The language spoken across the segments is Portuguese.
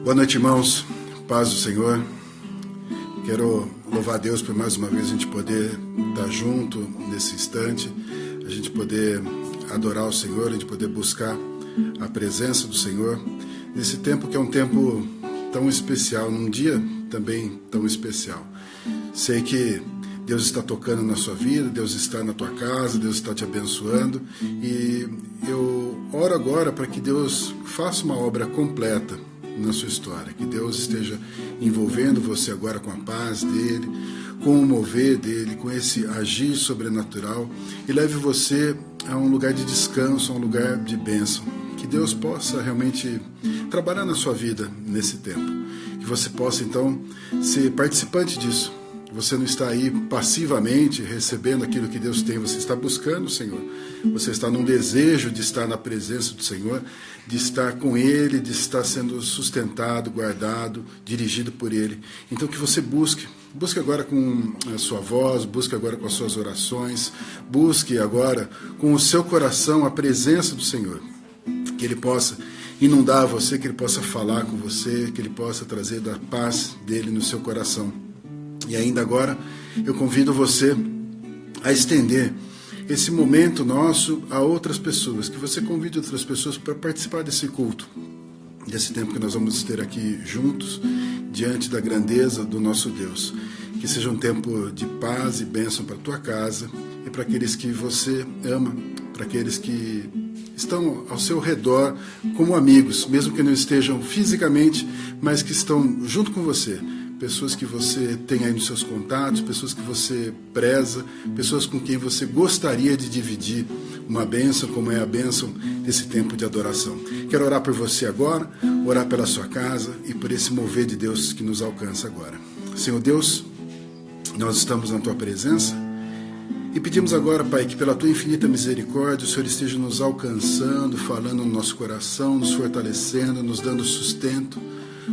Boa noite, irmãos. Paz do Senhor. Quero louvar a Deus por mais uma vez a gente poder estar junto nesse instante, a gente poder adorar o Senhor, a gente poder buscar a presença do Senhor nesse tempo que é um tempo tão especial, num dia também tão especial. Sei que Deus está tocando na sua vida, Deus está na tua casa, Deus está te abençoando, e eu oro agora para que Deus faça uma obra completa na sua história, que Deus esteja envolvendo você agora com a paz dele, com o mover dele, com esse agir sobrenatural, e leve você a um lugar de descanso, a um lugar de bênção, que Deus possa realmente trabalhar na sua vida nesse tempo, que você possa então ser participante disso. Você não está aí passivamente recebendo aquilo que Deus tem, você está buscando o Senhor. Você está num desejo de estar na presença do Senhor, de estar com Ele, de estar sendo sustentado, guardado, dirigido por Ele. Então que você busque agora com a sua voz, busque agora com as suas orações, busque agora com o seu coração a presença do Senhor. Que Ele possa inundar você, que Ele possa falar com você, que Ele possa trazer da paz dEle no seu coração. E ainda agora, eu convido você a estender esse momento nosso a outras pessoas, que você convide outras pessoas para participar desse culto, desse tempo que nós vamos ter aqui juntos, diante da grandeza do nosso Deus. Que seja um tempo de paz e bênção para a tua casa e para aqueles que você ama, para aqueles que estão ao seu redor como amigos, mesmo que não estejam fisicamente, mas que estão junto com você. Pessoas que você tem aí nos seus contatos, pessoas que você preza, pessoas com quem você gostaria de dividir uma bênção, como é a bênção desse tempo de adoração. Quero orar por você agora, orar pela sua casa e por esse mover de Deus que nos alcança agora. Senhor Deus, nós estamos na Tua presença e pedimos agora, Pai, que pela Tua infinita misericórdia o Senhor esteja nos alcançando, falando no nosso coração, nos fortalecendo, nos dando sustento,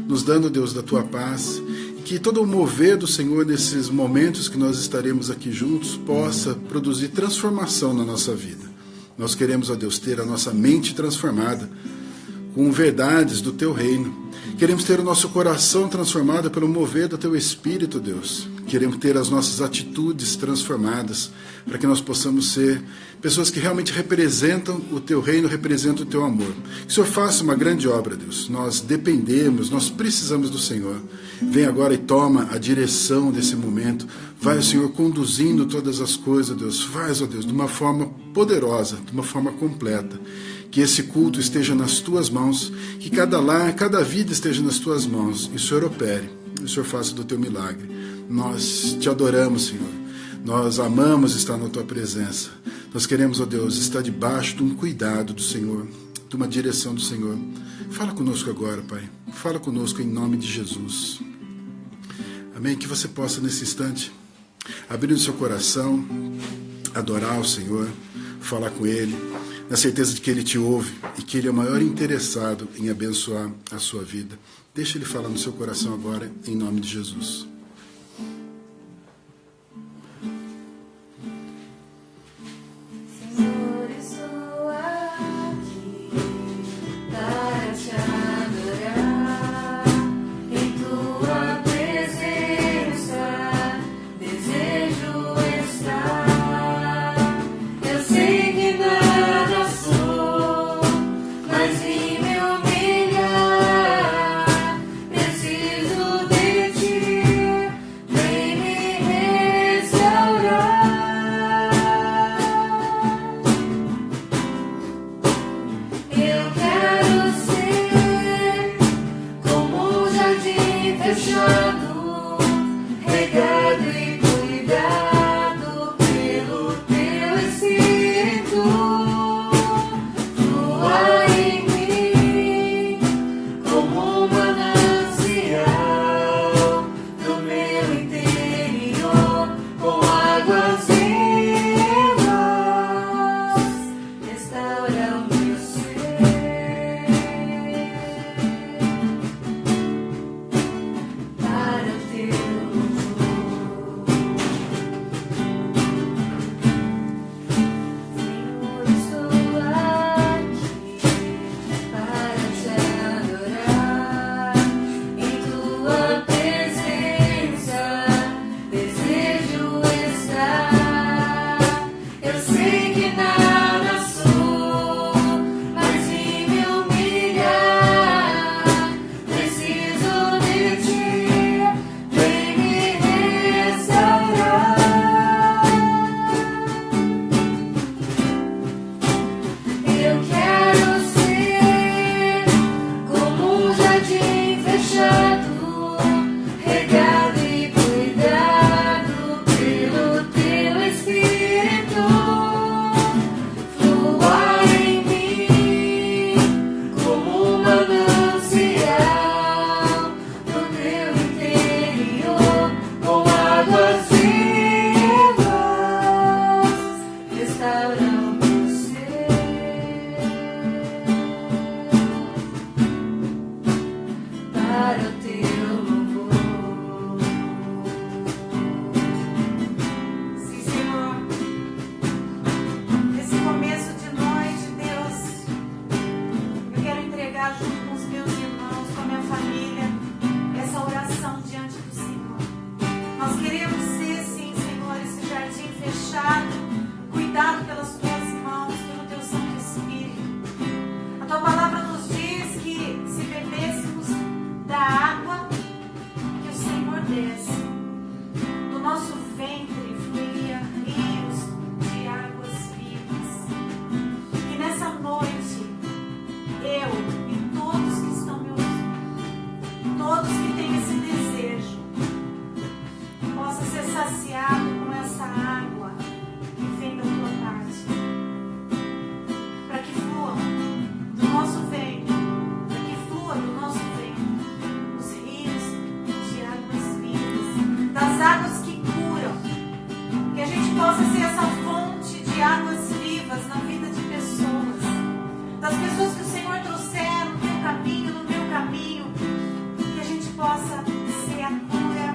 nos dando, Deus, da Tua paz. Que todo o mover do Senhor nesses momentos que nós estaremos aqui juntos possa produzir transformação na nossa vida. Nós queremos, ó Deus, ter a nossa mente transformada com verdades do Teu reino. Queremos ter o nosso coração transformado pelo mover do Teu Espírito, Deus. Queremos ter as nossas atitudes transformadas para que nós possamos ser pessoas que realmente representam o Teu reino, representam o Teu amor. Que o Senhor faça uma grande obra, Deus. Nós dependemos, nós precisamos do Senhor. Vem agora e toma a direção desse momento. Vai o Senhor conduzindo todas as coisas, Deus. Faz, ó Deus, de uma forma poderosa, de uma forma completa. Que esse culto esteja nas Tuas mãos, que cada lar, cada vida esteja nas Tuas mãos. E o Senhor opere, e o Senhor faça do Teu milagre. Nós Te adoramos, Senhor. Nós amamos estar na Tua presença. Nós queremos, ó Deus, estar debaixo de um cuidado do Senhor, de uma direção do Senhor. Fala conosco agora, Pai. Fala conosco em nome de Jesus. Amém? Que você possa, nesse instante, abrir o seu coração, adorar o Senhor, falar com Ele, na certeza de que Ele te ouve e que Ele é o maior interessado em abençoar a sua vida. Deixa Ele falar no seu coração agora, em nome de Jesus. Tá as pessoas que o Senhor trouxer no teu caminho, no meu caminho, que a gente possa ser a cura,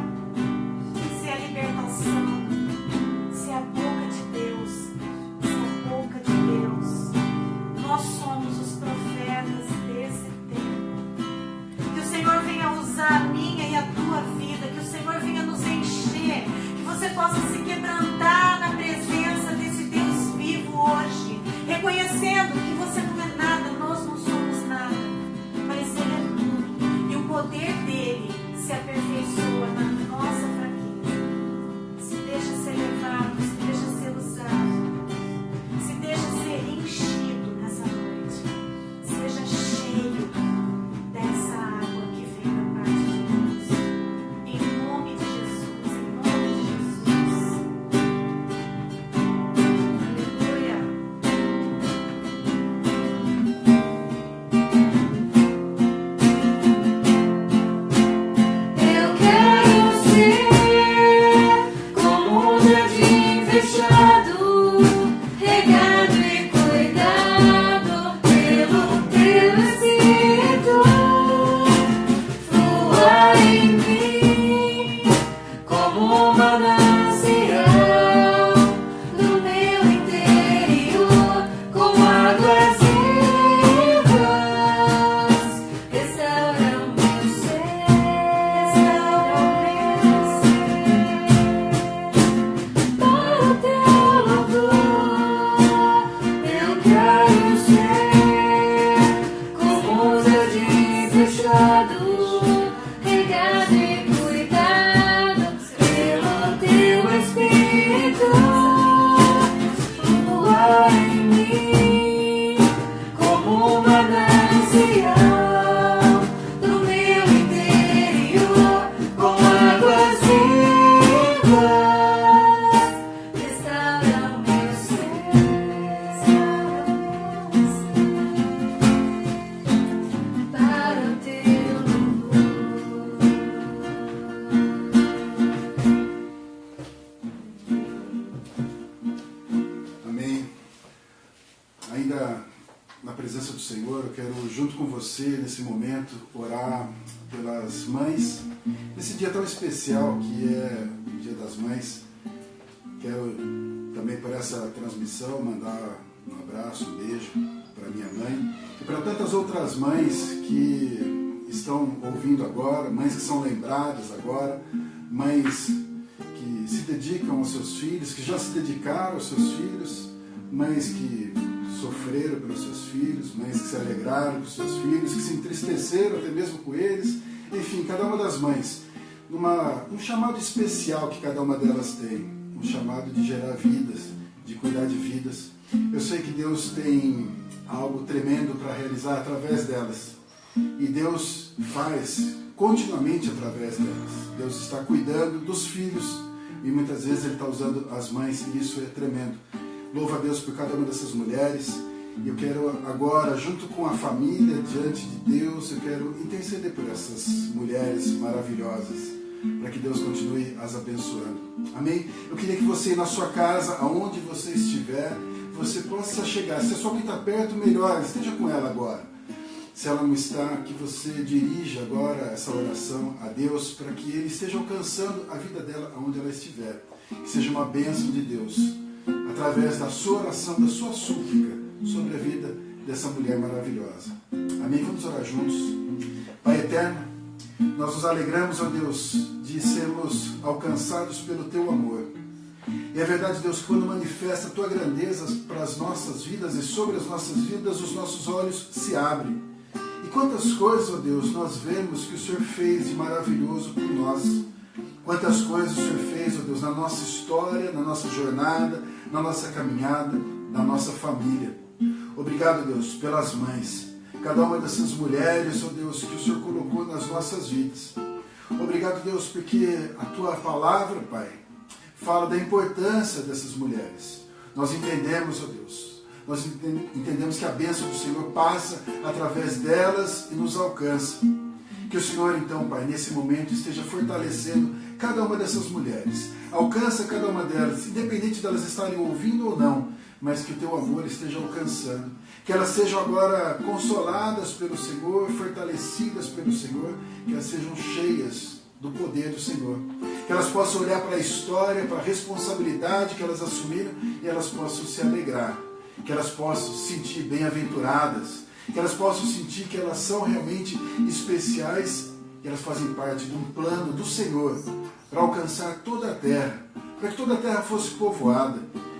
ser a libertação, ser a boca de Deus, ser a boca de Deus. Nós somos os profetas desse tempo. Que o Senhor venha usar a minha e a tua vida, que o Senhor venha nos encher, que você possa se quebrantar na presença desse Deus vivo hoje, reconhecendo que você não é nada, nós não somos nada, mas Ele é tudo, e o poder dele se aperfeiçoa na nossa fraqueza. Se deixa ser levado, se deixa ser usado, se deixa ser enchido nessa noite, seja cheio dessa água que vem da parte de Deus, em nome de Jesus, em nome de Jesus. Aleluia. Eu quero ser como um jardim fechado, regado e cuidado pelo teu Espírito. Flua em mim como um manancial no meu interior, com águas vivas. Restaura o meu ser, restaura o meu ser. Para o teu louvor, eu quero ser como um jardim fechado, regado e cuidado pelo teu Espírito. Flua em mim como um manancial no meu interior, com águas vivas. Restaura o meu ser, para o teu louvor. Amém. Ainda na presença do Senhor, eu quero, junto com você, nesse momento, orar pelas mães, nesse dia tão especial que é o Dia das Mães. Quero também, por essa transmissão, mandar um abraço, um beijo para minha mãe e para tantas outras mães que estão ouvindo agora, mães que são lembradas agora, mães que se dedicam aos seus filhos, que já se dedicaram aos seus filhos, mães que sofreram pelos seus filhos, mães que se alegraram com os seus filhos, que se entristeceram até mesmo com eles, enfim, cada uma das mães, um chamado especial que cada uma delas tem, um chamado de gerar vidas, de cuidar de vidas. Eu sei que Deus tem algo tremendo para realizar através delas, e Deus faz continuamente através delas. Deus está cuidando dos filhos, e muitas vezes Ele está usando as mães, e isso é tremendo. Louvo a Deus por cada uma dessas mulheres. E eu quero agora, junto com a família, diante de Deus, eu quero interceder por essas mulheres maravilhosas, para que Deus continue as abençoando. Amém? Eu queria que você, na sua casa, aonde você estiver, você possa chegar. Se a sua mãe está perto, melhor, esteja com ela agora. Se ela não está, que você dirija agora essa oração a Deus, para que Ele esteja alcançando a vida dela aonde ela estiver. Que seja uma bênção de Deus, através da sua oração, da sua súplica, sobre a vida dessa mulher maravilhosa. Amém? Vamos orar juntos. Pai eterno, nós nos alegramos, ó Deus, de sermos alcançados pelo Teu amor. E é verdade, Deus, que quando manifesta a Tua grandeza para as nossas vidas e sobre as nossas vidas, os nossos olhos se abrem. E quantas coisas, ó Deus, nós vemos que o Senhor fez de maravilhoso por nós. Quantas coisas o Senhor fez, ó Deus, na nossa história, na nossa jornada, na nossa caminhada, na nossa família. Obrigado, Deus, pelas mães, cada uma dessas mulheres, ó Deus, que o Senhor colocou nas nossas vidas. Obrigado, Deus, porque a Tua palavra, Pai, fala da importância dessas mulheres. Nós entendemos, ó Deus, nós entendemos que a bênção do Senhor passa através delas e nos alcança. Que o Senhor, então, Pai, nesse momento esteja fortalecendo cada uma dessas mulheres. Alcança cada uma delas, independente delas estarem ouvindo ou não, mas que o teu amor esteja alcançando. Que elas sejam agora consoladas pelo Senhor, fortalecidas pelo Senhor, que elas sejam cheias do poder do Senhor. Que elas possam olhar para a história, para a responsabilidade que elas assumiram e elas possam se alegrar. Que elas possam se sentir bem-aventuradas. Que elas possam sentir que elas são realmente especiais, que elas fazem parte de um plano do Senhor para alcançar toda a terra, para que toda a terra fosse povoada.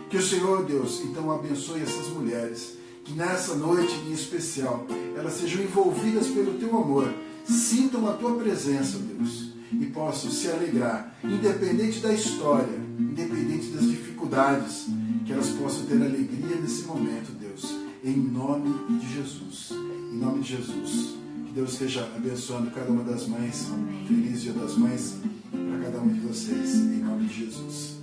Que o Senhor, Deus, então abençoe essas mulheres, que nessa noite em especial, elas sejam envolvidas pelo teu amor, sintam a tua presença, Deus, e possam se alegrar, independente da história, independente das dificuldades, que elas possam ter alegria nesse momento, Deus, em nome de Jesus. Em nome de Jesus. Que Deus esteja abençoando cada uma das mães. Amém. Feliz Dia das Mães para cada um de vocês. Em nome de Jesus.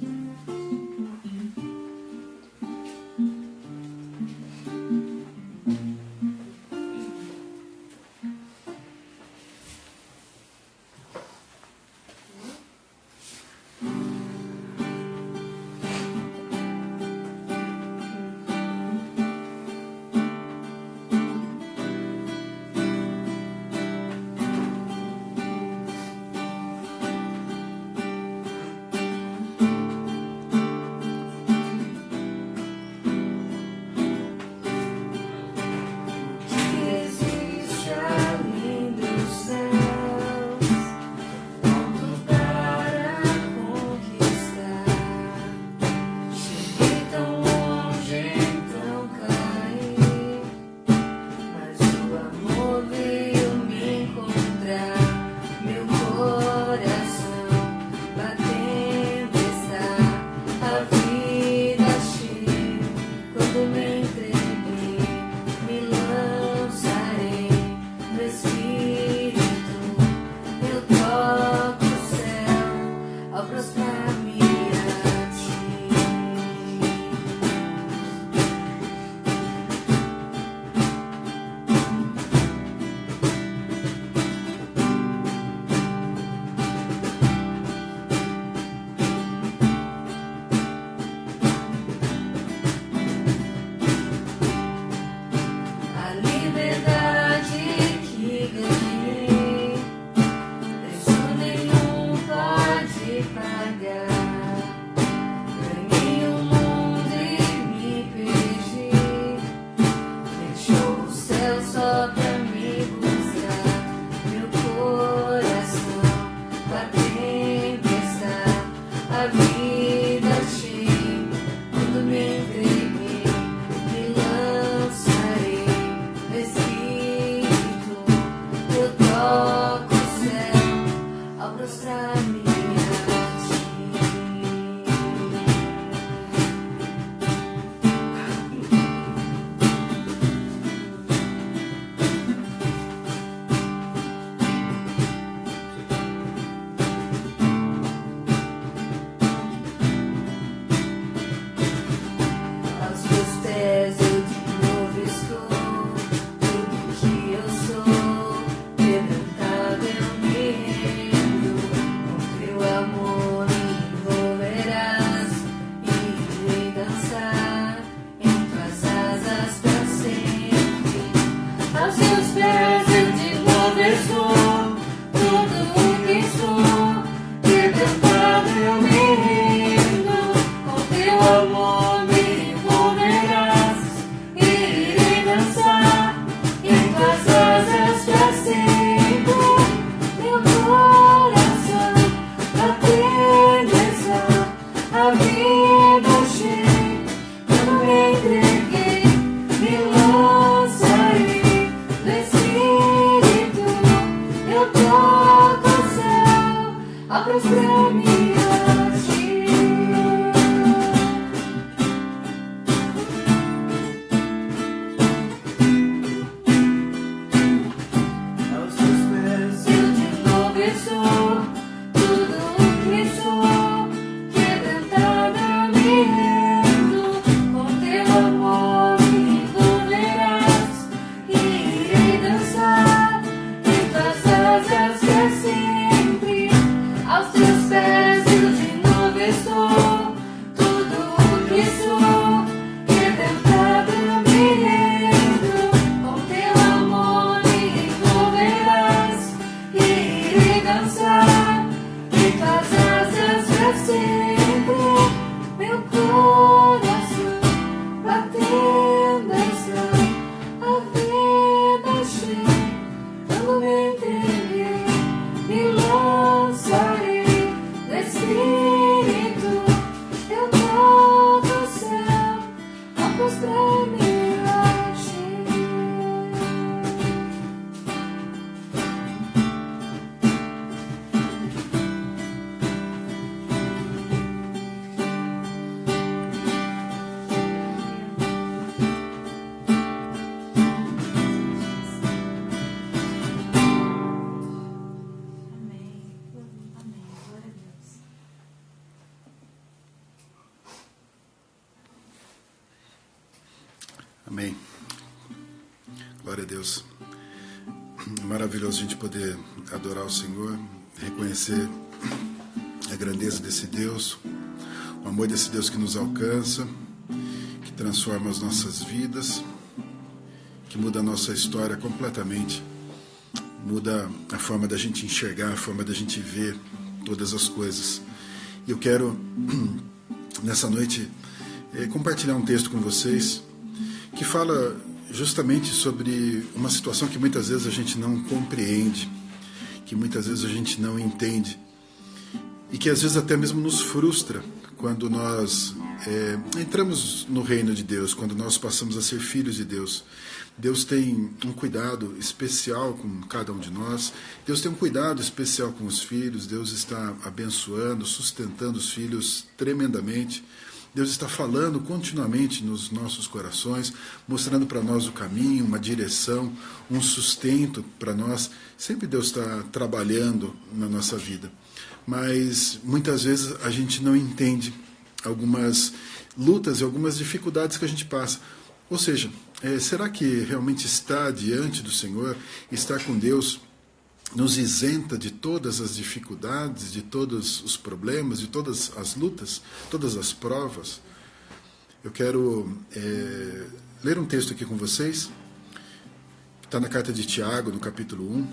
Entreguei, me lançarei nesse Glória a Deus. Maravilhoso a gente poder adorar o Senhor, reconhecer a grandeza desse Deus, o amor desse Deus que nos alcança, que transforma as nossas vidas, que muda a nossa história completamente, muda a forma da gente enxergar, a forma da gente ver todas as coisas. E eu quero, nessa noite, compartilhar um texto com vocês que fala justamente sobre uma situação que muitas vezes a gente não compreende, que muitas vezes a gente não entende e que às vezes até mesmo nos frustra quando nós entramos no reino de Deus, quando nós passamos a ser filhos de Deus. Deus tem um cuidado especial com cada um de nós, Deus tem um cuidado especial com os filhos, Deus está abençoando, sustentando os filhos tremendamente. Deus está falando continuamente nos nossos corações, mostrando para nós o caminho, uma direção, um sustento para nós. Sempre Deus está trabalhando na nossa vida. Mas muitas vezes a gente não entende algumas lutas e algumas dificuldades que a gente passa. Ou seja, será que realmente estar diante do Senhor, estar com Deus, nos isenta de todas as dificuldades, de todos os problemas, de todas as lutas, todas as provas? Eu quero ler um texto aqui com vocês, que está na carta de Tiago, no capítulo 1,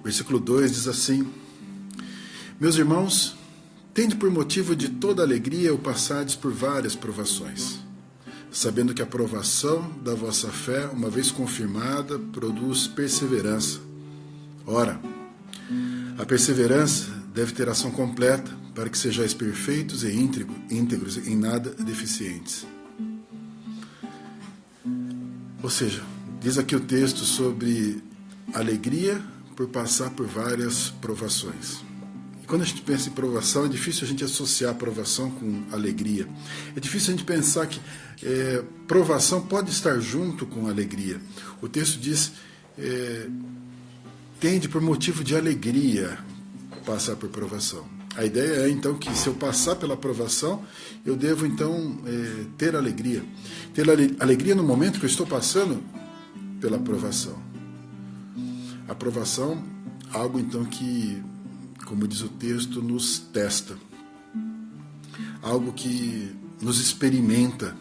versículo 2, diz assim: Meus irmãos, tende por motivo de toda alegria o passardes por várias provações, sabendo que a provação da vossa fé, uma vez confirmada, produz perseverança. Ora, a perseverança deve ter ação completa, para que sejais perfeitos e íntegros, em nada deficientes. Ou seja, diz aqui o texto sobre alegria por passar por várias provações. E quando a gente pensa em provação, é difícil a gente associar provação com alegria. É difícil a gente pensar que provação pode estar junto com alegria. O texto diz... tende por motivo de alegria passar por provação. A ideia é então que se eu passar pela provação, eu devo então ter alegria. Ter alegria no momento que eu estou passando pela provação. A provação, algo então que, como diz o texto, nos testa. Algo que nos experimenta.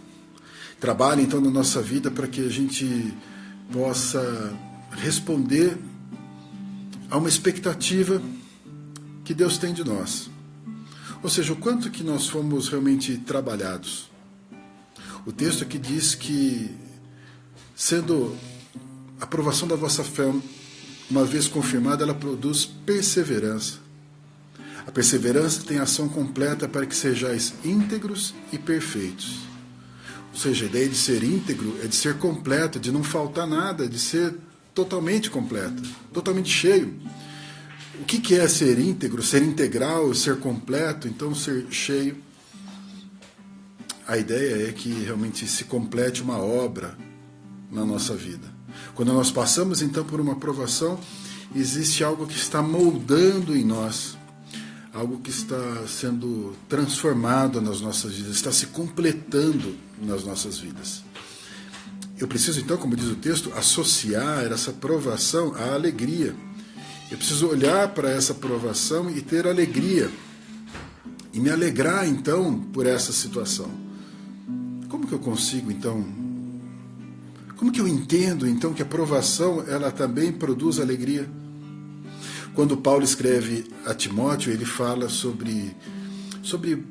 Trabalha então na nossa vida para que a gente possa responder há uma expectativa que Deus tem de nós. Ou seja, o quanto que nós fomos realmente trabalhados. O texto aqui diz que, sendo a aprovação da vossa fé, uma vez confirmada, ela produz perseverança. A perseverança tem ação completa para que sejais íntegros e perfeitos. Ou seja, a ideia de ser íntegro é de ser completo, de não faltar nada, de ser totalmente completo, totalmente cheio. O que é ser íntegro, ser integral, ser completo, então ser cheio? A ideia é que realmente se complete uma obra na nossa vida. Quando nós passamos então por uma provação, existe algo que está moldando em nós, algo que está sendo transformado nas nossas vidas, está se completando nas nossas vidas. Eu preciso, então, como diz o texto, associar essa provação à alegria. Eu preciso olhar para essa provação e ter alegria. E me alegrar, então, por essa situação. Como que eu consigo, então... Como que eu entendo, então, que a provação, ela também produz alegria? Quando Paulo escreve a Timóteo, ele fala sobre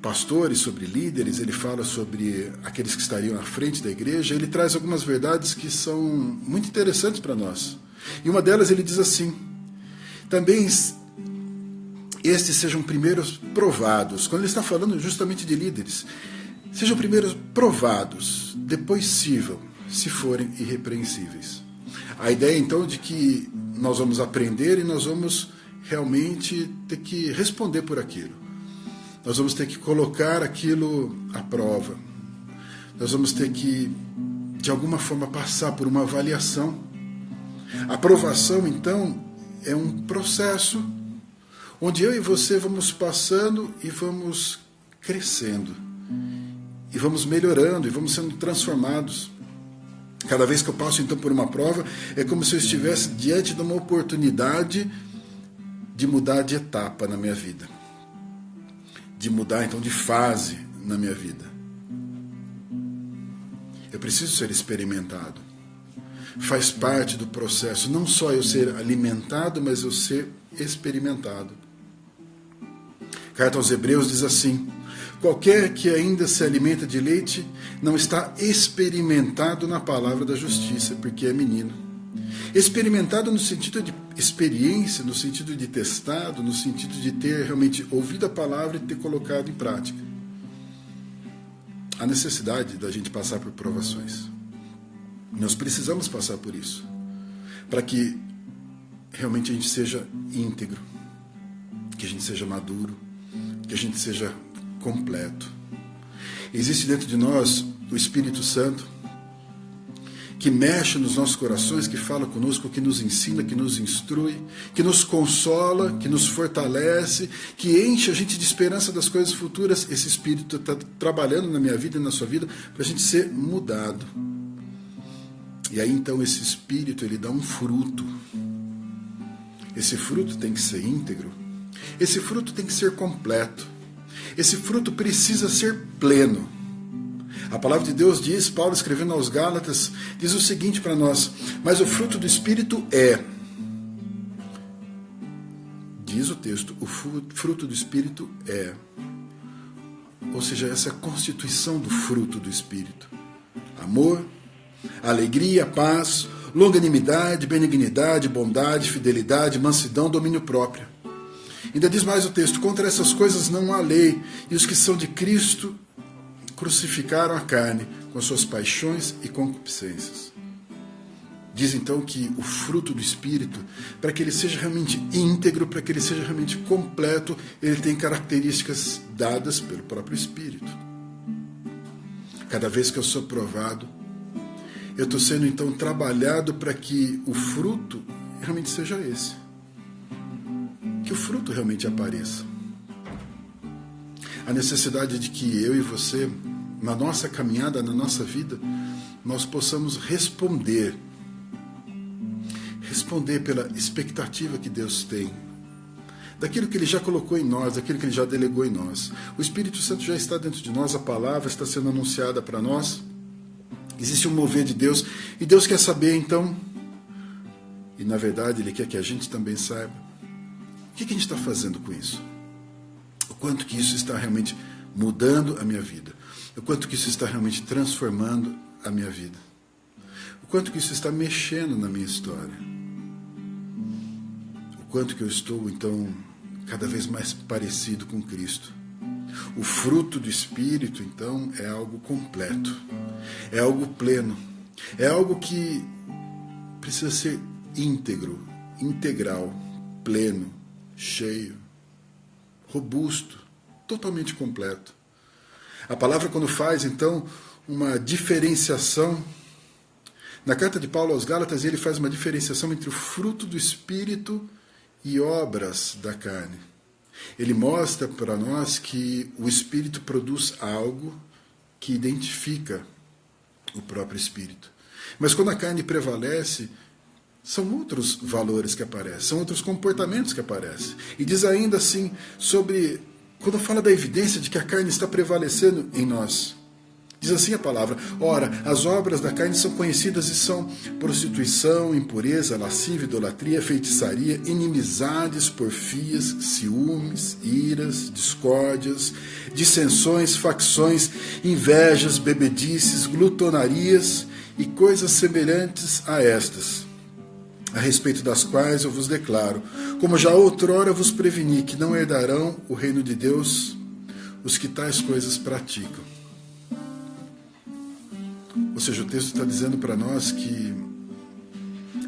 pastores, sobre líderes, ele fala sobre aqueles que estariam à frente da igreja, ele traz algumas verdades que são muito interessantes para nós. E uma delas ele diz assim: também estes sejam primeiros provados. Quando ele está falando justamente de líderes, sejam primeiros provados, depois sirvam, se forem irrepreensíveis. A ideia então de que nós vamos aprender e nós vamos realmente ter que responder por aquilo. Nós vamos ter que colocar aquilo à prova. Nós vamos ter que, de alguma forma, passar por uma avaliação. A aprovação, então, é um processo onde eu e você vamos passando e vamos crescendo. E vamos melhorando e vamos sendo transformados. Cada vez que eu passo então por uma prova, é como se eu estivesse diante de uma oportunidade de mudar de etapa na minha vida. De mudar então de fase na minha vida. Eu preciso ser experimentado. Faz parte do processo, não só eu ser alimentado, mas eu ser experimentado. Carta aos Hebreus diz assim: qualquer que ainda se alimenta de leite não está experimentado na palavra da justiça, porque é menino. Experimentado no sentido de experiência, no sentido de testado, no sentido de ter realmente ouvido a palavra e ter colocado em prática. A necessidade da gente passar por provações. Nós precisamos passar por isso, para que realmente a gente seja íntegro, que a gente seja maduro, que a gente seja completo. Existe dentro de nós o Espírito Santo, que mexe nos nossos corações, que fala conosco, que nos ensina, que nos instrui, que nos consola, que nos fortalece, que enche a gente de esperança das coisas futuras. Esse Espírito está trabalhando na minha vida e na sua vida para a gente ser mudado. E aí então esse Espírito, ele dá um fruto. Esse fruto tem que ser íntegro. Esse fruto tem que ser completo. Esse fruto precisa ser pleno. A palavra de Deus diz, Paulo escrevendo aos Gálatas, diz o seguinte para nós: mas o fruto do Espírito diz o texto, o fruto do Espírito ou seja, essa é a constituição do fruto do Espírito: amor, alegria, paz, longanimidade, benignidade, bondade, fidelidade, mansidão, domínio próprio. Ainda diz mais o texto: contra essas coisas não há lei, e os que são de Cristo crucificaram a carne com suas paixões e concupiscências. Diz então que o fruto do Espírito, para que ele seja realmente íntegro, para que ele seja realmente completo, ele tem características dadas pelo próprio Espírito. Cada vez que eu sou provado, eu estou sendo então trabalhado para que o fruto realmente seja esse. Que o fruto realmente apareça. A necessidade de que eu e você, na nossa caminhada, na nossa vida, nós possamos responder pela expectativa que Deus tem, daquilo que Ele já colocou em nós, daquilo que Ele já delegou em nós. O Espírito Santo já está dentro de nós, a palavra está sendo anunciada para nós, existe um mover de Deus, e Deus quer saber então, e na verdade Ele quer que a gente também saiba, o que a gente está fazendo com isso? O quanto que isso está realmente mudando a minha vida. O quanto que isso está realmente transformando a minha vida. O quanto que isso está mexendo na minha história. O quanto que eu estou, então, cada vez mais parecido com Cristo. O fruto do Espírito, então, é algo completo. É algo pleno. É algo que precisa ser íntegro, integral, pleno, cheio, robusto, totalmente completo. A palavra, quando faz então uma diferenciação, na carta de Paulo aos Gálatas, ele faz uma diferenciação entre o fruto do Espírito e obras da carne. Ele mostra para nós que o Espírito produz algo que identifica o próprio Espírito. Mas quando a carne prevalece, são outros valores que aparecem, são outros comportamentos que aparecem. E diz ainda assim, quando fala da evidência de que a carne está prevalecendo em nós. Diz assim a palavra: ora, as obras da carne são conhecidas e são prostituição, impureza, lascívia, idolatria, feitiçaria, inimizades, porfias, ciúmes, iras, discórdias, dissensões, facções, invejas, bebedices, glutonarias e coisas semelhantes a estas, a respeito das quais eu vos declaro, como já outrora vos preveni, que não herdarão o reino de Deus os que tais coisas praticam. Ou seja, o texto está dizendo para nós que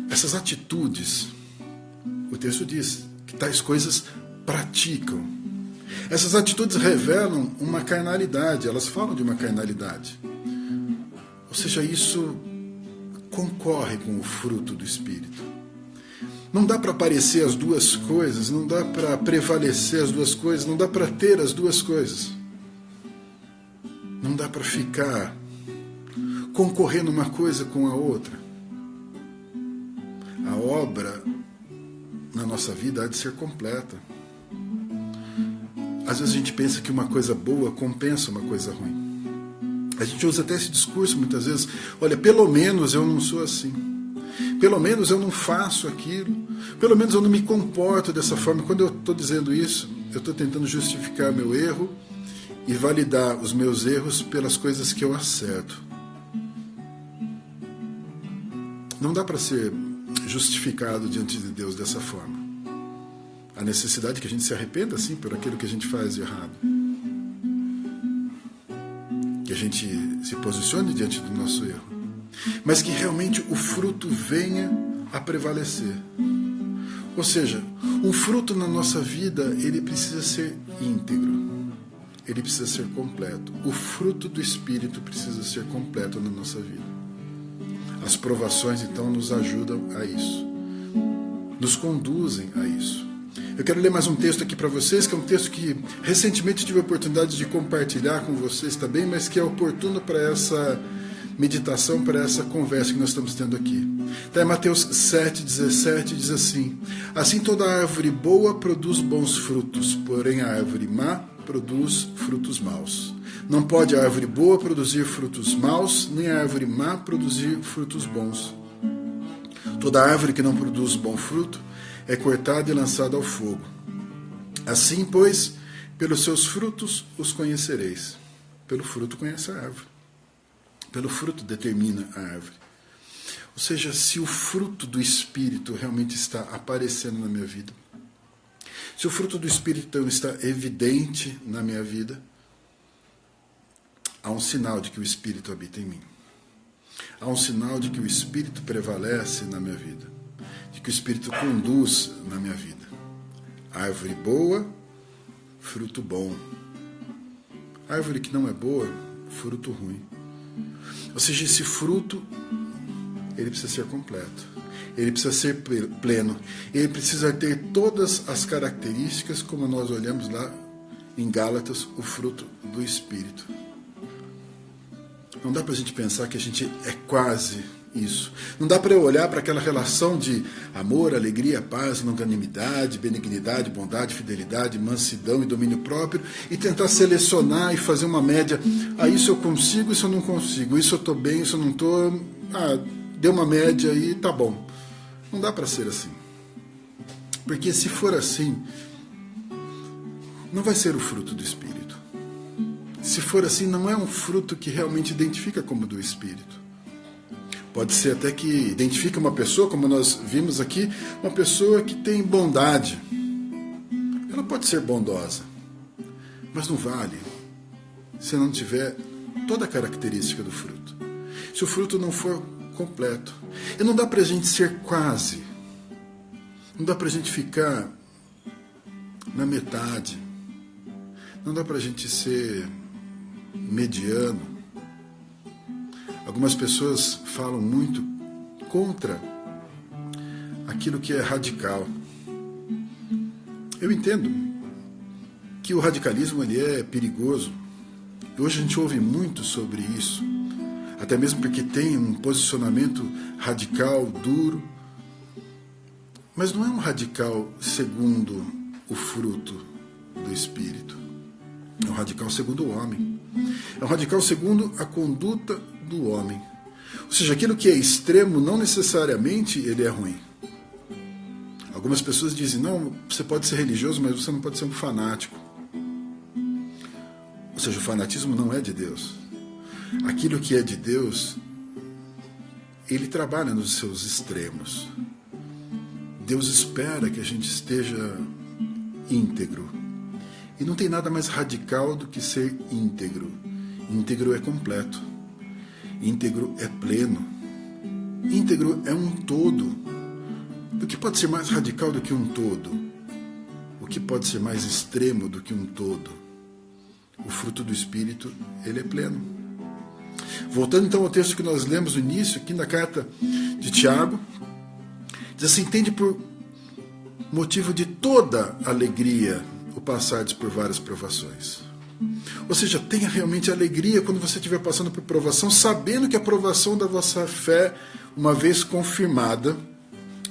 essas atitudes, o texto diz que tais coisas praticam. Essas atitudes revelam uma carnalidade, elas falam de uma carnalidade. Ou seja, isso concorre com o fruto do Espírito. Não dá para aparecer as duas coisas, não dá para prevalecer as duas coisas, não dá para ter as duas coisas. Não dá para ficar concorrendo uma coisa com a outra. A obra na nossa vida há de ser completa. Às vezes a gente pensa que uma coisa boa compensa uma coisa ruim. A gente usa até esse discurso muitas vezes: olha, pelo menos eu não sou assim. Pelo menos eu não faço aquilo. Pelo menos eu não me comporto dessa forma. Quando eu estou dizendo isso, eu estou tentando justificar meu erro e validar os meus erros pelas coisas que eu acerto. Não dá para ser justificado diante de Deus dessa forma. A necessidade que a gente se arrependa, sim, por aquilo que a gente faz de errado. Que a gente se posicione diante do nosso erro. Mas que realmente o fruto venha a prevalecer. Ou seja, um fruto na nossa vida, ele precisa ser íntegro. Ele precisa ser completo. O fruto do Espírito precisa ser completo na nossa vida. As provações, então, nos ajudam a isso. Nos conduzem a isso. Eu quero ler mais um texto aqui para vocês, que é um texto que recentemente tive a oportunidade de compartilhar com vocês também, mas que é oportuno para essa meditação, para essa conversa que nós estamos tendo aqui. Está em Mateus 7,17, diz assim: assim toda árvore boa produz bons frutos, porém a árvore má produz frutos maus. Não pode a árvore boa produzir frutos maus, nem a árvore má produzir frutos bons. Toda árvore que não produz bom fruto é cortada e lançada ao fogo. Assim, pois, pelos seus frutos os conhecereis. Pelo fruto conhece a árvore. Pelo fruto determina a árvore. Ou seja, se o fruto do Espírito realmente está aparecendo na minha vida, se o fruto do Espírito então está evidente na minha vida, há um sinal de que o Espírito habita em mim. Há um sinal de que o Espírito prevalece na minha vida, de que o Espírito conduz na minha vida. Árvore boa, fruto bom. Árvore que não é boa, fruto ruim. Ou seja, esse fruto, ele precisa ser completo. Ele precisa ser pleno. Ele precisa ter todas as características, como nós olhamos lá em Gálatas, o fruto do Espírito. Não dá para a gente pensar que a gente é quase isso. Não dá para eu olhar para aquela relação de amor, alegria, paz, longanimidade, benignidade, bondade, fidelidade, mansidão e domínio próprio e tentar selecionar e fazer uma média. Isso eu consigo, isso eu não consigo. Isso eu estou bem, isso eu não estou. Deu uma média e tá bom. Não dá para ser assim. Porque se for assim, não vai ser o fruto do Espírito. Se for assim, não é um fruto que realmente identifica como do Espírito. Pode ser até que identifique uma pessoa, como nós vimos aqui, uma pessoa que tem bondade. Ela pode ser bondosa, mas não vale se não tiver toda a característica do fruto. Se o fruto não for completo. E não dá para a gente ser quase. Não dá para a gente ficar na metade. Não dá para a gente ser mediano. Algumas pessoas falam muito contra aquilo que é radical. Eu entendo que o radicalismo ele é perigoso. Hoje a gente ouve muito sobre isso, até mesmo porque tem um posicionamento radical, duro, mas não é um radical segundo o fruto do Espírito. É um radical segundo o homem. É um radical segundo a conduta do homem. Ou seja, aquilo que é extremo não necessariamente ele é ruim. Algumas pessoas dizem, não, você pode ser religioso, mas você não pode ser um fanático. Ou seja, o fanatismo não é de Deus. Aquilo que é de Deus, ele trabalha nos seus extremos. Deus espera que a gente esteja íntegro. E não tem nada mais radical do que ser íntegro. Íntegro é completo. Íntegro é pleno. Íntegro é um todo. O que pode ser mais radical do que um todo? O que pode ser mais extremo do que um todo? O fruto do Espírito, ele é pleno. Voltando então ao texto que nós lemos no início, aqui na carta de Tiago, diz assim, tende por motivo de toda alegria o passardes por várias provações. Ou seja, tenha realmente alegria quando você estiver passando por provação, sabendo que a provação da vossa fé, uma vez confirmada,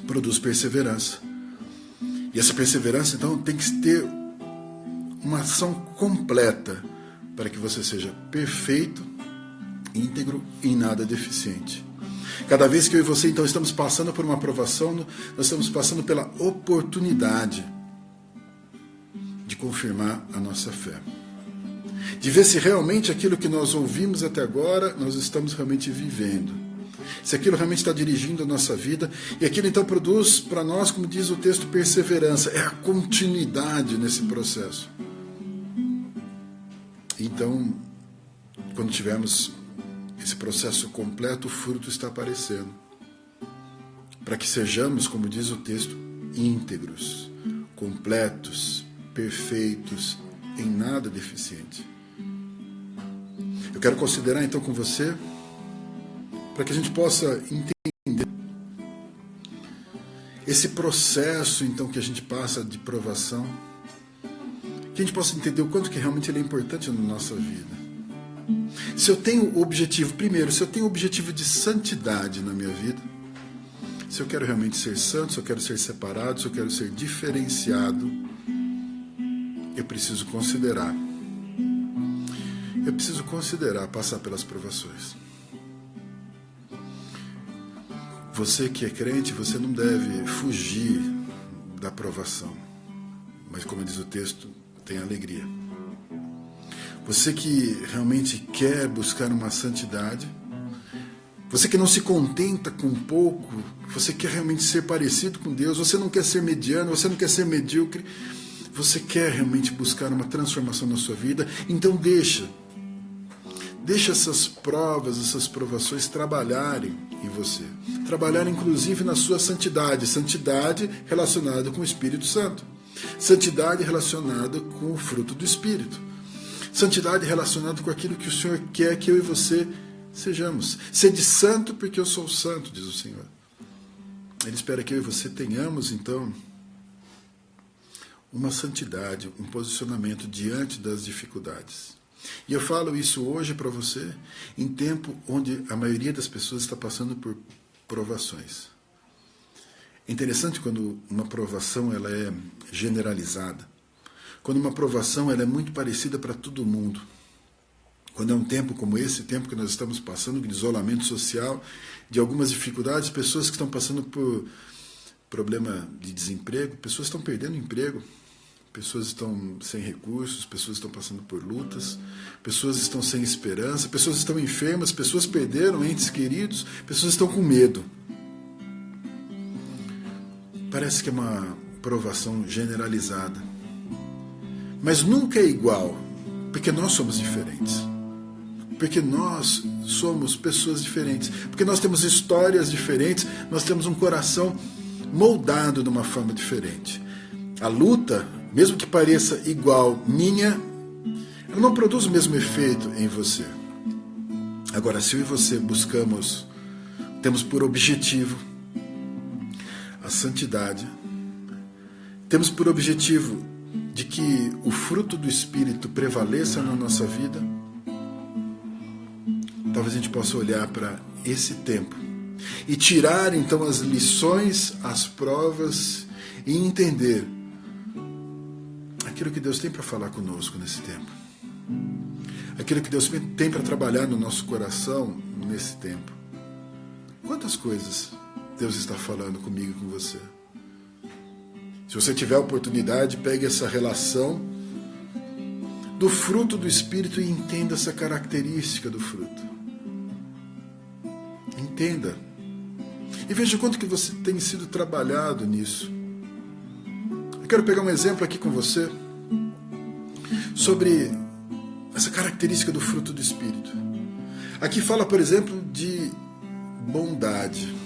produz perseverança. E essa perseverança, então, tem que ter uma ação completa para que você seja perfeito, íntegro e em nada deficiente. Cada vez que eu e você, então, estamos passando por uma provação, nós estamos passando pela oportunidade de confirmar a nossa fé. De ver se realmente aquilo que nós ouvimos até agora, nós estamos realmente vivendo. Se aquilo realmente está dirigindo a nossa vida. E aquilo então produz para nós, como diz o texto, perseverança. É a continuidade nesse processo. Então, quando tivermos esse processo completo, o fruto está aparecendo. Para que sejamos, como diz o texto, íntegros, completos, perfeitos, em nada deficiente. Eu quero considerar então com você, para que a gente possa entender esse processo então que a gente passa de provação, que a gente possa entender o quanto que realmente ele é importante na nossa vida. Se eu tenho o objetivo, primeiro, se eu tenho o objetivo de santidade na minha vida, se eu quero realmente ser santo, se eu quero ser separado, se eu quero ser diferenciado, eu preciso considerar passar pelas provações. Você que é crente, você não deve fugir da provação, mas como diz o texto, tem alegria. Você que realmente quer buscar uma santidade, você que não se contenta com pouco, você quer realmente ser parecido com Deus, você não quer ser mediano, você não quer ser medíocre, você quer realmente buscar uma transformação na sua vida, então deixa essas provas, essas provações trabalharem em você. Trabalharem inclusive na sua santidade. Santidade relacionada com o Espírito Santo. Santidade relacionada com o fruto do Espírito. Santidade relacionada com aquilo que o Senhor quer que eu e você sejamos. Sede santo porque eu sou santo, diz o Senhor. Ele espera que eu e você tenhamos, então, uma santidade, um posicionamento diante das dificuldades. E eu falo isso hoje para você em tempo onde a maioria das pessoas está passando por provações. É interessante quando uma provação ela é generalizada. Quando uma provação ela é muito parecida para todo mundo. Quando é um tempo como esse, tempo que nós estamos passando, de isolamento social, de algumas dificuldades, pessoas que estão passando por problema de desemprego, pessoas estão perdendo emprego, pessoas estão sem recursos, pessoas estão passando por lutas, pessoas estão sem esperança, pessoas estão enfermas, pessoas perderam entes queridos, pessoas estão com medo. Parece que é uma provação generalizada. Mas nunca é igual, porque nós somos diferentes. Porque nós somos pessoas diferentes. Porque nós temos histórias diferentes, nós temos um coração moldado de uma forma diferente. A luta, mesmo que pareça igual minha, ela não produz o mesmo efeito em você. Agora, se eu e você temos por objetivo a santidade, temos por objetivo de que o fruto do Espírito prevaleça na nossa vida, talvez a gente possa olhar para esse tempo e tirar então as lições, as provas e entender aquilo que Deus tem para falar conosco nesse tempo. Aquilo que Deus tem para trabalhar no nosso coração nesse tempo. Quantas coisas Deus está falando comigo e com você? Se você tiver a oportunidade, pegue essa relação do fruto do Espírito e entenda essa característica do fruto. Entenda. E veja quanto que você tem sido trabalhado nisso. Eu quero pegar um exemplo aqui com você sobre essa característica do fruto do Espírito. Aqui fala, por exemplo, de bondade.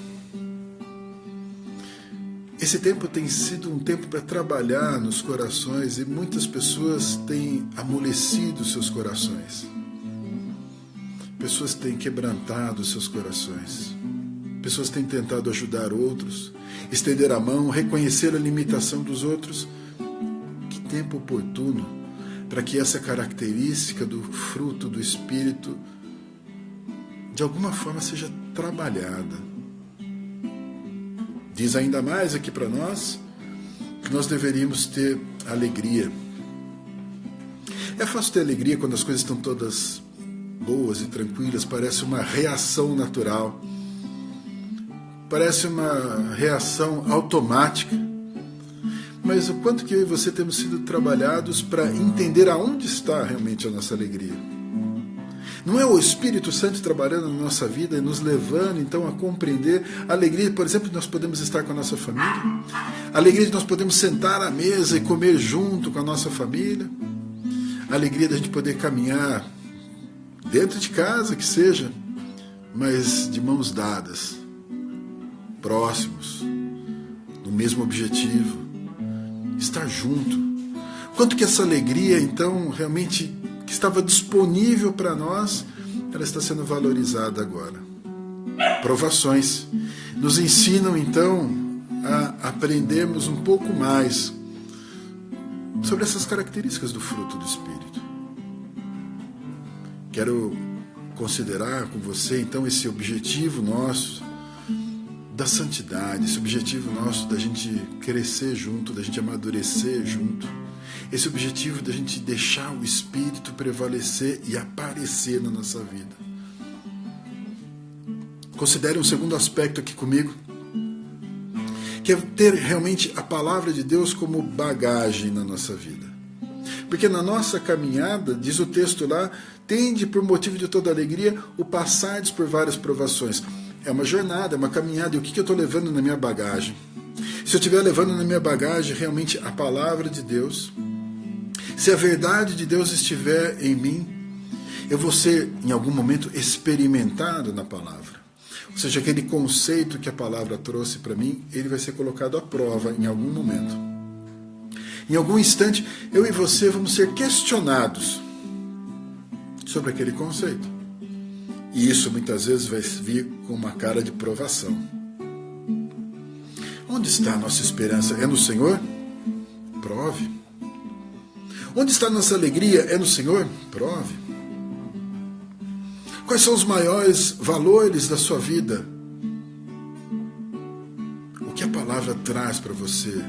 Esse tempo tem sido um tempo para trabalhar nos corações e muitas pessoas têm amolecido seus corações. Pessoas têm quebrantado seus corações. Pessoas têm tentado ajudar outros, estender a mão, reconhecer a limitação dos outros. Que tempo oportuno para que essa característica do fruto do Espírito de alguma forma seja trabalhada. Diz ainda mais aqui para nós que nós deveríamos ter alegria. É fácil ter alegria quando as coisas estão todas boas e tranquilas, parece uma reação natural, parece uma reação automática. Mas o quanto que eu e você temos sido trabalhados para entender aonde está realmente a nossa alegria. Não é o Espírito Santo trabalhando na nossa vida e nos levando então a compreender a alegria, por exemplo, de nós podemos estar com a nossa família, a alegria de nós podemos sentar à mesa e comer junto com a nossa família, a alegria de a gente poder caminhar dentro de casa, que seja, mas de mãos dadas, próximos, no mesmo objetivo, estar junto. Quanto que essa alegria, então, realmente que estava disponível para nós, ela está sendo valorizada agora. Provações nos ensinam, então, a aprendermos um pouco mais sobre essas características do fruto do Espírito. Quero considerar com você, então, esse objetivo nosso da santidade, esse objetivo nosso da gente crescer junto, da gente amadurecer junto, esse objetivo da gente deixar o Espírito prevalecer e aparecer na nossa vida. Considere um segundo aspecto aqui comigo, que é ter realmente a palavra de Deus como bagagem na nossa vida. Porque na nossa caminhada, diz o texto lá, tende por motivo de toda alegria o passardes por várias provações. É uma jornada, é uma caminhada. E o que eu estou levando na minha bagagem? Se eu estiver levando na minha bagagem realmente a palavra de Deus, se a verdade de Deus estiver em mim, eu vou ser em algum momento experimentado na palavra. Ou seja, aquele conceito que a palavra trouxe para mim, ele vai ser colocado à prova em algum momento. Em algum instante, eu e você vamos ser questionados sobre aquele conceito. E isso muitas vezes vai vir com uma cara de provação. Onde está a nossa esperança? É no Senhor? Prove. Onde está a nossa alegria? É no Senhor? Prove. Quais são os maiores valores da sua vida? O que a palavra traz para você?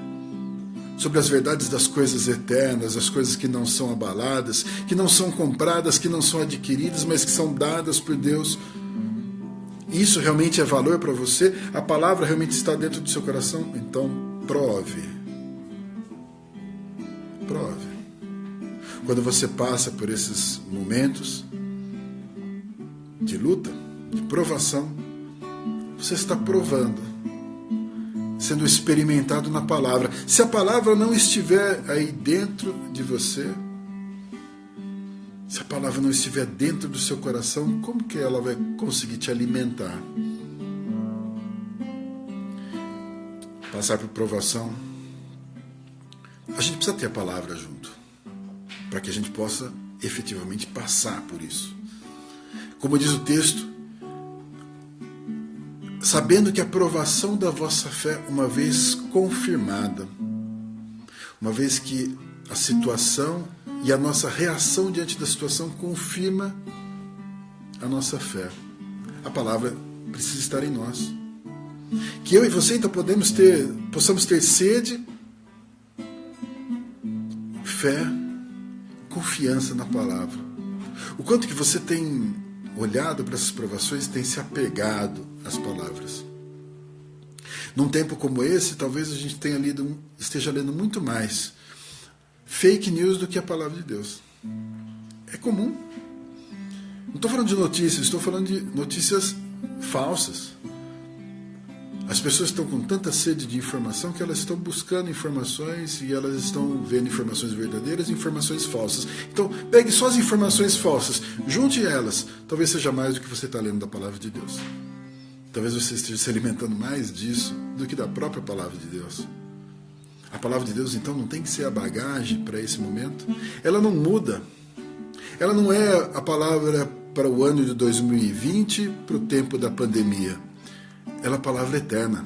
Sobre as verdades das coisas eternas, as coisas que não são abaladas, que não são compradas, que não são adquiridas, mas que são dadas por Deus. Isso realmente é valor para você? A palavra realmente está dentro do seu coração? Então, prove. Prove. Quando você passa por esses momentos de luta, de provação, você está provando, sendo experimentado na palavra. Se a palavra não estiver aí dentro de você, se a palavra não estiver dentro do seu coração, como que ela vai conseguir te alimentar? Passar por provação, a gente precisa ter a palavra junto, para que a gente possa efetivamente passar por isso. Como diz o texto, sabendo que a provação da vossa fé, uma vez confirmada, uma vez que a situação e a nossa reação diante da situação confirma a nossa fé, a palavra precisa estar em nós. Que eu e você então possamos ter sede, fé, confiança na palavra. O quanto que você tem olhado para essas provações, tem se apegado às palavras. Num tempo como esse, talvez a gente esteja lendo muito mais fake news do que a palavra de Deus. É comum. Não estou falando de notícias, estou falando de notícias falsas. As pessoas estão com tanta sede de informação que elas estão buscando informações e elas estão vendo informações verdadeiras e informações falsas. Então, pegue só as informações falsas, junte elas. Talvez seja mais do que você está lendo da palavra de Deus. Talvez você esteja se alimentando mais disso do que da própria palavra de Deus. A palavra de Deus, então, não tem que ser a bagagem para esse momento. Ela não muda. Ela não é a palavra para o ano de 2020, para o tempo da pandemia. Ela é a palavra eterna.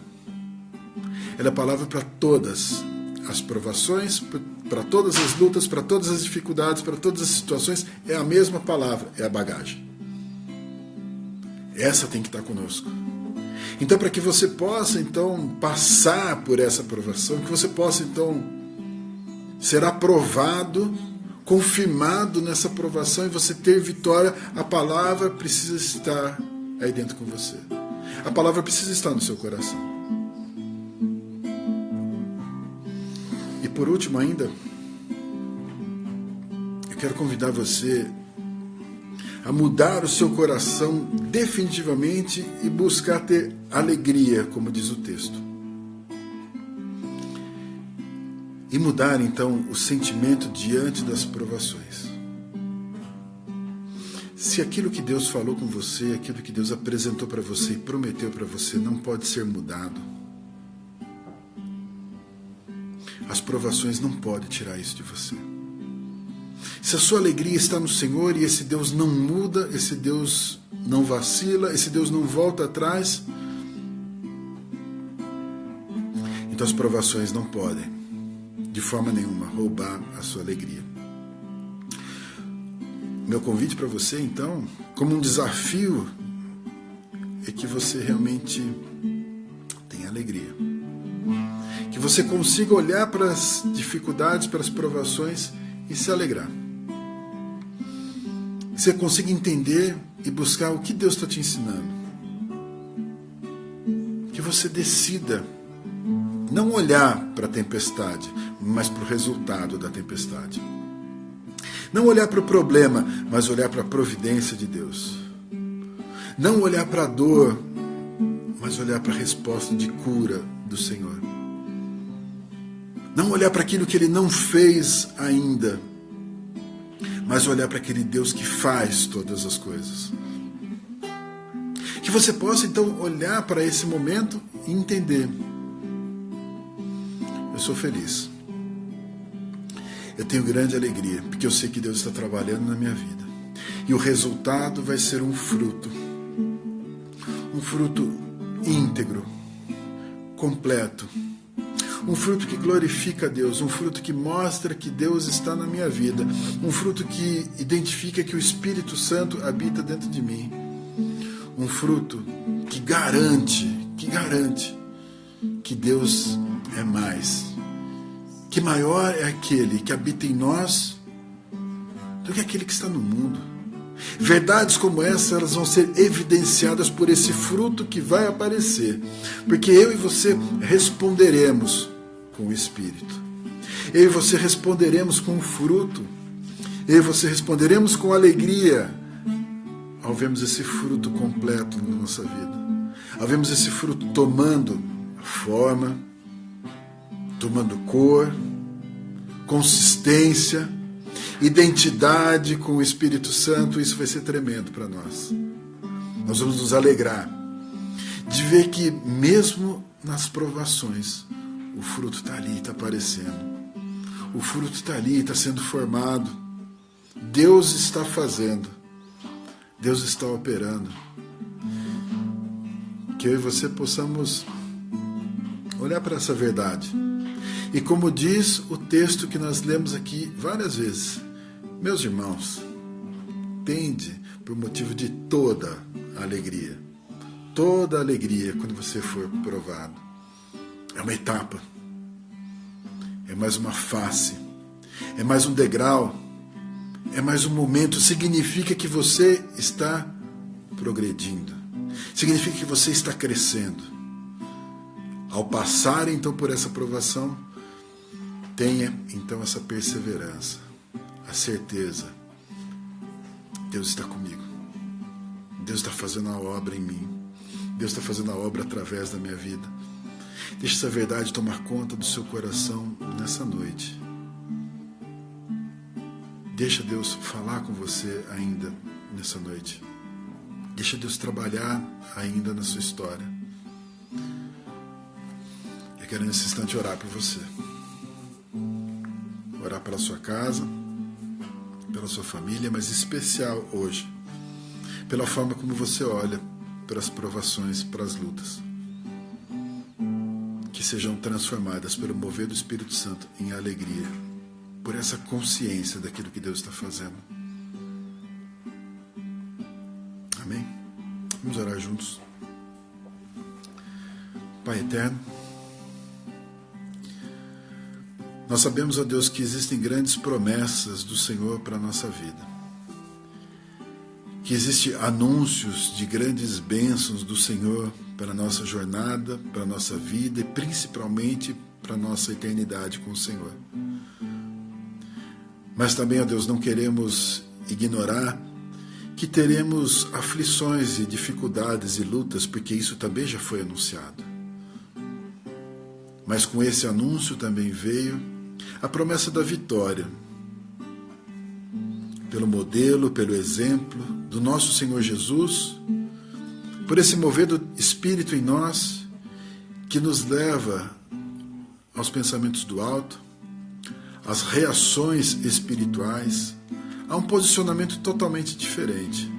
Ela é a palavra para todas as provações, para todas as lutas, para todas as dificuldades, para todas as situações, é a mesma palavra, é a bagagem. Essa tem que estar conosco. Então, para que você possa, então, passar por essa provação, que você possa, então, ser aprovado, confirmado nessa provação e você ter vitória, a palavra precisa estar aí dentro com você. A palavra precisa estar no seu coração. E por último ainda, eu quero convidar você a mudar o seu coração definitivamente e buscar ter alegria, como diz o texto. E mudar então o sentimento diante das provações. Se aquilo que Deus falou com você, aquilo que Deus apresentou para você e prometeu para você não pode ser mudado, as provações não podem tirar isso de você. Se a sua alegria está no Senhor e esse Deus não muda, esse Deus não vacila, esse Deus não volta atrás, então as provações não podem, de forma nenhuma, roubar a sua alegria. Meu convite para você, então, como um desafio, é que você realmente tenha alegria. Que você consiga olhar para as dificuldades, para as provações e se alegrar. Que você consiga entender e buscar o que Deus está te ensinando. Que você decida não olhar para a tempestade, mas para o resultado da tempestade. Não olhar para o problema, mas olhar para a providência de Deus. Não olhar para a dor, mas olhar para a resposta de cura do Senhor. Não olhar para aquilo que Ele não fez ainda, mas olhar para aquele Deus que faz todas as coisas. Que você possa então olhar para esse momento e entender: eu sou feliz. Eu tenho grande alegria, porque eu sei que Deus está trabalhando na minha vida. E o resultado vai ser um fruto íntegro, completo. Um fruto que glorifica a Deus, um fruto que mostra que Deus está na minha vida. Um fruto que identifica que o Espírito Santo habita dentro de mim. Um fruto que garante que Deus é mais. Que maior é aquele que habita em nós do que aquele que está no mundo. Verdades como essa, elas vão ser evidenciadas por esse fruto que vai aparecer. Porque eu e você responderemos com o Espírito. Eu e você responderemos com o fruto. Eu e você responderemos com alegria ao vermos esse fruto completo na nossa vida. Ao vermos esse fruto tomando forma, tomando cor, consistência, identidade com o Espírito Santo. Isso vai ser tremendo para nós. Nós vamos nos alegrar de ver que mesmo nas provações o fruto está ali, está aparecendo. O fruto está ali, está sendo formado. Deus está fazendo. Deus está operando. Que eu e você possamos olhar para essa verdade. E como diz o texto que nós lemos aqui várias vezes: meus irmãos, tende por motivo de toda alegria. Toda alegria quando você for provado. É uma etapa. É mais uma face. É mais um degrau. É mais um momento. Significa que você está progredindo. Significa que você está crescendo. Ao passar então por essa provação, tenha então essa perseverança, a certeza: Deus está comigo, Deus está fazendo a obra em mim, Deus está fazendo a obra através da minha vida. Deixe essa verdade tomar conta do seu coração nessa noite. Deixa Deus falar com você ainda nessa noite. Deixa Deus trabalhar ainda na sua história. Eu quero nesse instante orar por você. Orar pela sua casa, pela sua família, mas em especial hoje, pela forma como você olha para as provações, para as lutas. Que sejam transformadas pelo mover do Espírito Santo em alegria, por essa consciência daquilo que Deus está fazendo. Amém? Vamos orar juntos. Pai eterno, nós sabemos, ó Deus, que existem grandes promessas do Senhor para a nossa vida, que existem anúncios de grandes bênçãos do Senhor para a nossa jornada, para a nossa vida e principalmente para a nossa eternidade com o Senhor. Mas também, ó Deus, não queremos ignorar que teremos aflições e dificuldades e lutas, porque isso também já foi anunciado. Mas com esse anúncio também veio a promessa da vitória, pelo modelo, pelo exemplo do nosso Senhor Jesus, por esse mover do Espírito em nós, que nos leva aos pensamentos do alto, às reações espirituais, a um posicionamento totalmente diferente.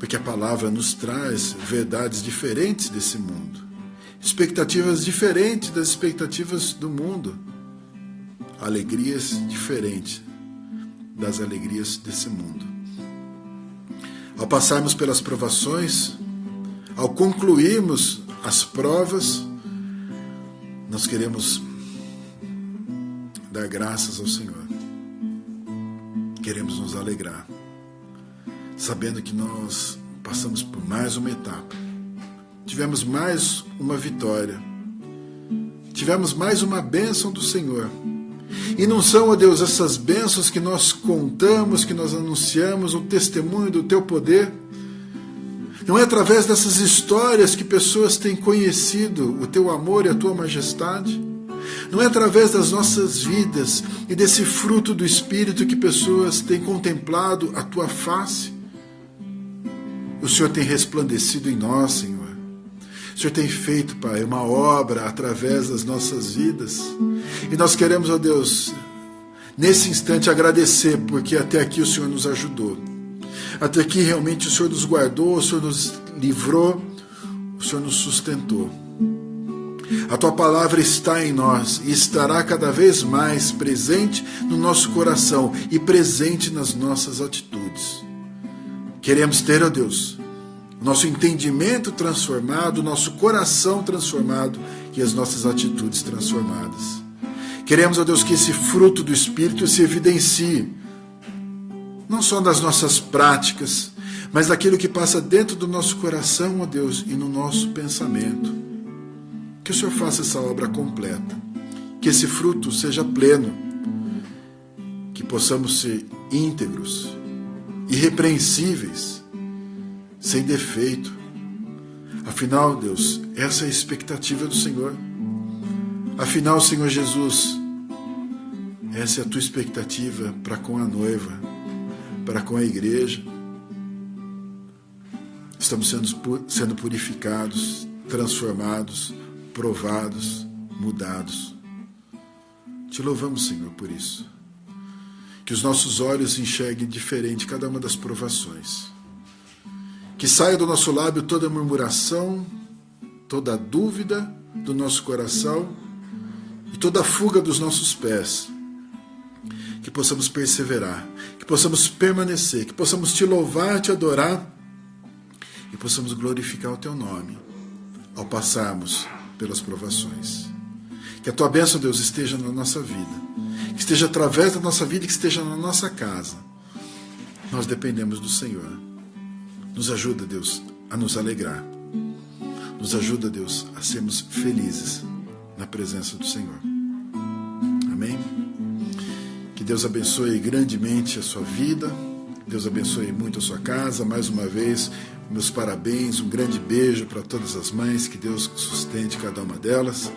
Porque a palavra nos traz verdades diferentes desse mundo, expectativas diferentes das expectativas do mundo, alegrias diferentes das alegrias desse mundo. Ao passarmos pelas provações, ao concluirmos as provas, nós queremos dar graças ao Senhor. Queremos nos alegrar, sabendo que nós passamos por mais uma etapa. Tivemos mais uma vitória. Tivemos mais uma bênção do Senhor. E não são, ó Deus, essas bênçãos que nós contamos, que nós anunciamos, o testemunho do Teu poder. Não é através dessas histórias que pessoas têm conhecido o Teu amor e a Tua majestade. Não é através das nossas vidas e desse fruto do Espírito que pessoas têm contemplado a Tua face. O Senhor tem resplandecido em nós, Senhor. O Senhor tem feito, Pai, uma obra através das nossas vidas. E nós queremos, ó Deus, nesse instante agradecer, porque até aqui o Senhor nos ajudou. Até aqui realmente o Senhor nos guardou, o Senhor nos livrou, o Senhor nos sustentou. A Tua palavra está em nós e estará cada vez mais presente no nosso coração e presente nas nossas atitudes. Queremos ter, ó Deus, nosso entendimento transformado, nosso coração transformado e as nossas atitudes transformadas. Queremos, ó Deus, que esse fruto do Espírito se evidencie, não só das nossas práticas, mas daquilo que passa dentro do nosso coração, ó Deus, e no nosso pensamento. Que o Senhor faça essa obra completa, que esse fruto seja pleno, que possamos ser íntegros, irrepreensíveis, sem defeito. Afinal, Deus, essa é a expectativa do Senhor. Afinal, Senhor Jesus, essa é a Tua expectativa para com a noiva, para com a igreja. Estamos sendo purificados, transformados, provados, mudados. Te louvamos, Senhor, por isso. Que os nossos olhos enxerguem diferente cada uma das provações. Que saia do nosso lábio toda murmuração, toda dúvida do nosso coração e toda fuga dos nossos pés. Que possamos perseverar, que possamos permanecer, que possamos Te louvar, Te adorar e possamos glorificar o Teu nome ao passarmos pelas provações. Que a Tua bênção, Deus, esteja na nossa vida, que esteja através da nossa vida e que esteja na nossa casa. Nós dependemos do Senhor. Nos ajuda, Deus, a nos alegrar. Nos ajuda, Deus, a sermos felizes na presença do Senhor. Amém? Que Deus abençoe grandemente a sua vida. Deus abençoe muito a sua casa. Mais uma vez, meus parabéns, um grande beijo para todas as mães. Que Deus sustente cada uma delas.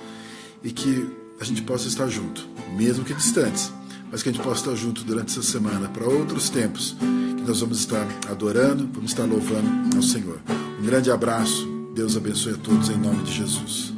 E que a gente possa estar junto, mesmo que distantes, mas que a gente possa estar junto durante essa semana para outros tempos, que nós vamos estar adorando, vamos estar louvando ao Senhor. Um grande abraço, Deus abençoe a todos em nome de Jesus.